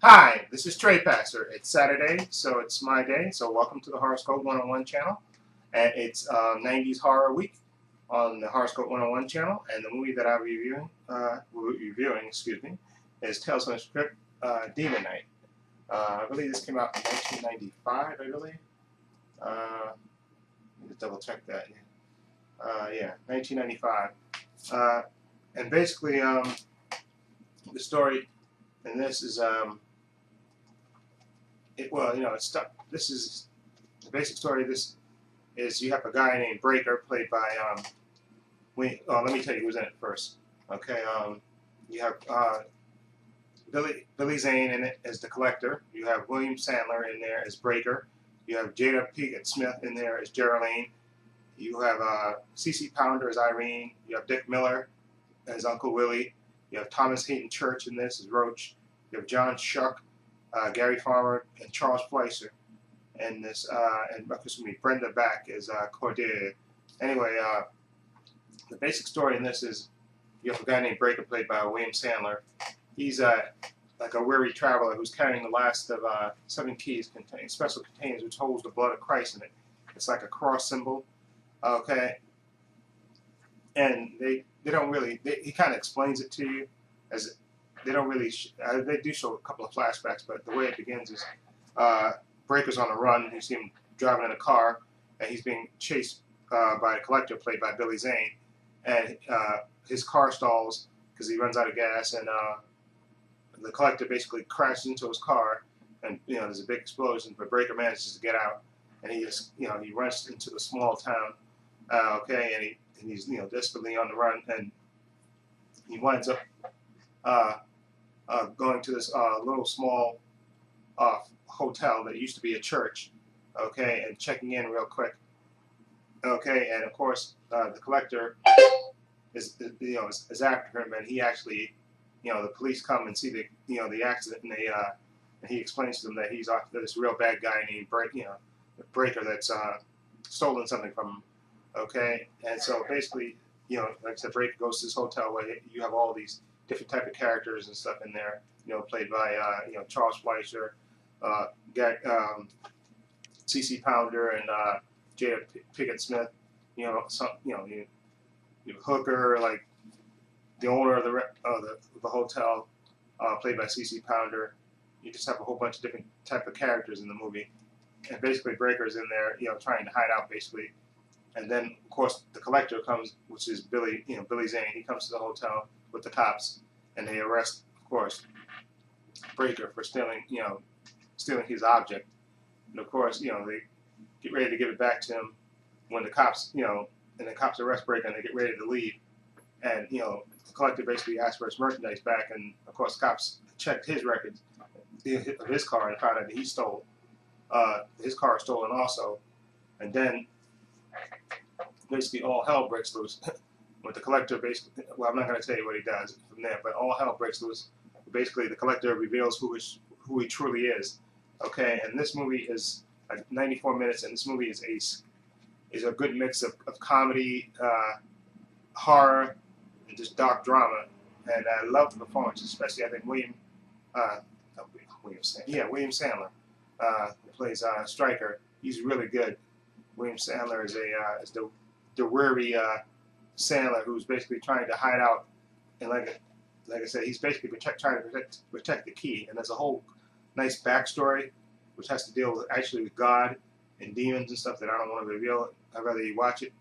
Hi, this is Trey Passer. It's Saturday, so it's my day. So welcome to the Horoscope 101 channel. And it's 90s Horror Week on the Horoscope 101 channel. And the movie that I'm reviewing, is Tales from the Crypt, Demon Night. I believe this came out in 1995, I believe. Let me double check that. Yeah, 1995. And basically, the story in this is this is the basic story of this is you have a guy named Breaker played by let me tell you who's in it first. Okay, you have Billy Zane in it as the Collector. You have William Sandler in there as Breaker. You have Jada Pinkett-Smith in there as Geraldine. You have CC Pounder as Irene. You have Dick Miller as Uncle Willie. You have Thomas Hayden Church in this as Roach. You have John Shuck, Gary Farmer, and Charles Fleischer, and Brenda Back as Cordelia. Anyway, the basic story in this is you have a guy named Breaker played by William Sandler. He's like a weary traveler who's carrying the last of 7 keys containing special containers which holds the blood of Christ in it. It's like a cross symbol. Okay, and they don't really. He kind of explains it to you as they don't really. They do show a couple of flashbacks, but the way it begins is Breaker's on a run. You see him driving in a car, and he's being chased by a Collector played by Billy Zane, and his car stalls because he runs out of gas, and the Collector basically crashes into his car, and there's a big explosion, but Breaker manages to get out, and he he runs into the small town, and he's desperately on the run, and he winds up going to this little small hotel that used to be a church, okay, and checking in real quick, okay, and of course the Collector is after him, and he actually, the police come and see the accident, and and he explains to them that he's after this real bad guy named Breaker that's stolen something from him, okay, and so basically, like I said, Breaker goes to this hotel where you have all these different type of characters and stuff in there, played by Charles Fleischer, CC Pounder, and Jada Pinkett-Smith. You Hooker, like the owner of the hotel, played by CC Pounder. You just have a whole bunch of different type of characters in the movie, and basically Breaker's in there, trying to hide out basically. And then, of course, the Collector comes, which is Billy Zane. He comes to the hotel with the cops, and they arrest, of course, Breaker for stealing his object. And of course, they get ready to give it back to him when the cops, and the cops arrest Breaker, and they get ready to leave. And the Collector basically asks for his merchandise back, and of course, the cops checked his records of his car and found out that he stole his car is stolen also. And then basically all hell breaks loose with the Collector. Basically, well, I'm not going to tell you what he does from there, but all hell breaks loose. Basically, the Collector reveals who he truly is. Okay, and this movie is like 94 minutes, and this movie is a good mix of comedy, horror, and just dark drama. And I love the performance, especially I think William Sandler, who plays Stryker. He's really good. William Sandler is the weary Sandler who's basically trying to hide out, and like I said, he's basically trying to protect the key. And there's a whole nice backstory which has to deal with God and demons and stuff that I don't want to reveal. I'd rather you watch it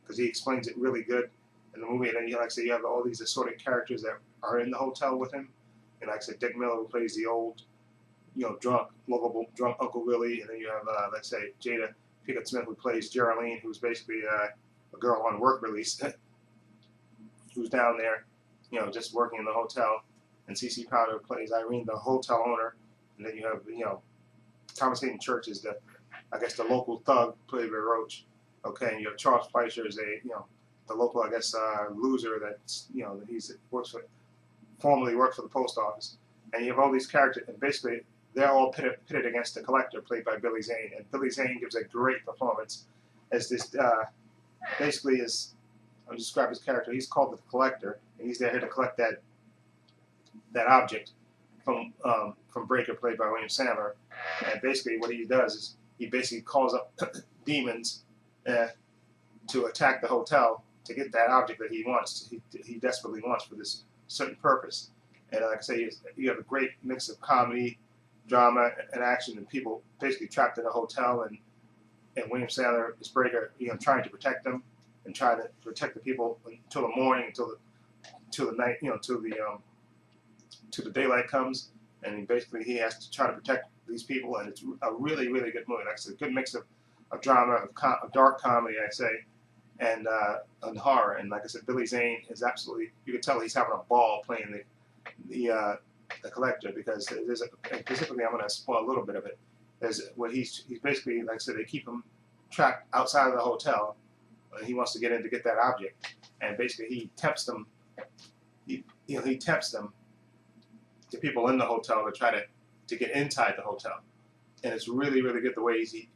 because he explains it really good in the movie. And then, like I said, you have all these assorted characters that are in the hotel with him. And like I said, Dick Miller, who plays the old, lovable drunk Uncle Willie. And then you have, let's say, Jada Pinkett-Smith, who plays Geraldine, who's basically a girl on work release who's down there, just working in the hotel. And CC Pounder plays Irene, the hotel owner. And then you have, Thomas Hayden Church is the local thug played by Roach. Okay, and you have Charles Fleischer as the local, loser that's, that formerly worked for the post office. And you have all these characters, and basically they're all pitted against the Collector played by Billy Zane. And Billy Zane gives a great performance as this, basically I'll describe his character. He's called the Collector, and he's there here to collect that object. from Breaker, played by William Sandler. And basically what he does is he basically calls up demons to attack the hotel to get that object that he wants. He desperately wants for this certain purpose. And like I say, you have a great mix of comedy, drama, and action, and people basically trapped in a hotel, and William Sandler is Breaker, trying to protect them and trying to protect the people until the morning, until the night, till the daylight comes, and basically he has to try to protect these people, and it's a really, really good movie. Like I said, a good mix of drama, of dark comedy, I say, and horror. And like I said, Billy Zane is absolutely, you can tell he's having a ball playing the collector, because there's specifically, I'm going to spoil a little bit of it. There's what he's basically, like I said, they keep him trapped outside of the hotel, and he wants to get in to get that object, and basically he tempts them. He tempts them, the people in the hotel, to try to get inside the hotel, and it's really, really good the ways he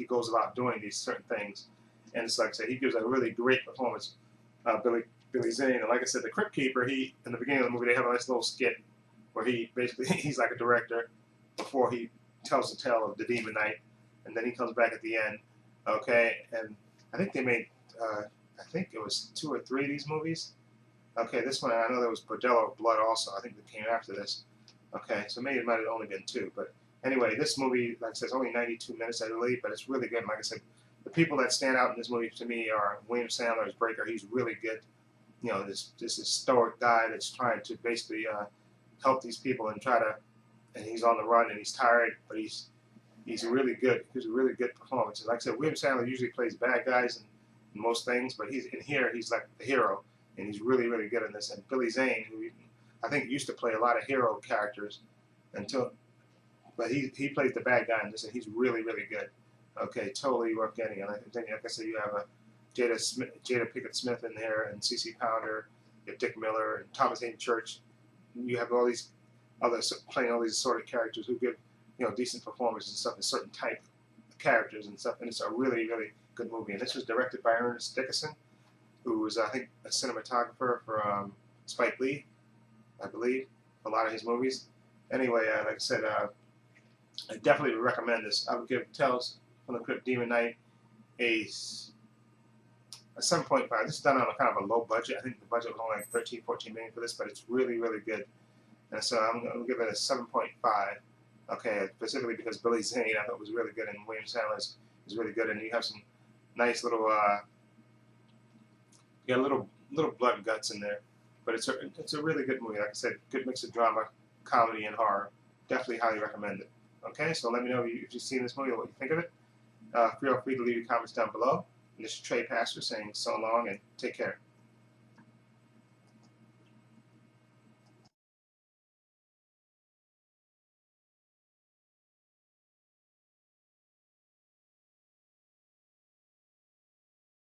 goes about doing these certain things. And it's like I said, he gives a really great performance, Billy Zane. And like I said, the Crypt Keeper, in the beginning of the movie, they have a nice little skit where he basically, he's like a director before he tells the tale of the demon night, and then he comes back at the end. Okay, and I think they made, I think it was 2 or 3 of these movies. Okay, this one, I know there was Bordello of Blood also. I think that came after this. Okay, so maybe it might have only been 2. But anyway, this movie, like I said, it's only 92 minutes, I believe, but it's really good. And like I said, the people that stand out in this movie to me are William Sandler as Breaker. He's really good. This stoic guy that's trying to basically help these people and and he's on the run and he's tired, but he's really good. He's a really good performance. And like I said, William Sandler usually plays bad guys in most things, but he's in here, he's like the hero, and he's really, really good in this. And Billy Zane, who I think used to play a lot of hero characters but he plays the bad guy in this, and he's really, really good. Okay, totally worth getting. And then, like I said, you have Jada Pinkett-Smith in there, and CC Pounder, you have Dick Miller, and Thomas Hayden Church. You have all these others playing all these assorted characters who give decent performances and stuff, in certain type of characters and stuff. And it's a really, really good movie. And this was directed by Ernest Dickerson, who was, I think, a cinematographer for Spike Lee, I believe, a lot of his movies. Anyway, like I said, I definitely would recommend this. I would give Tales from the Crypt Demon Night a 7.5. This is done on a kind of a low budget. I think the budget was only like 13, 14 million for this, but it's really, really good. And so I'm going to give it a 7.5. Okay, specifically because Billy Zane, I thought, was really good, and William Sandler is really good, and you have some nice little, you got little blood and guts in there. But it's a really good movie. Like I said, good mix of drama, comedy, and horror. Definitely highly recommend it. Okay, so let me know if you've seen this movie or what you think of it. Feel free to leave your comments down below. And this is Trey Pastor saying so long and take care.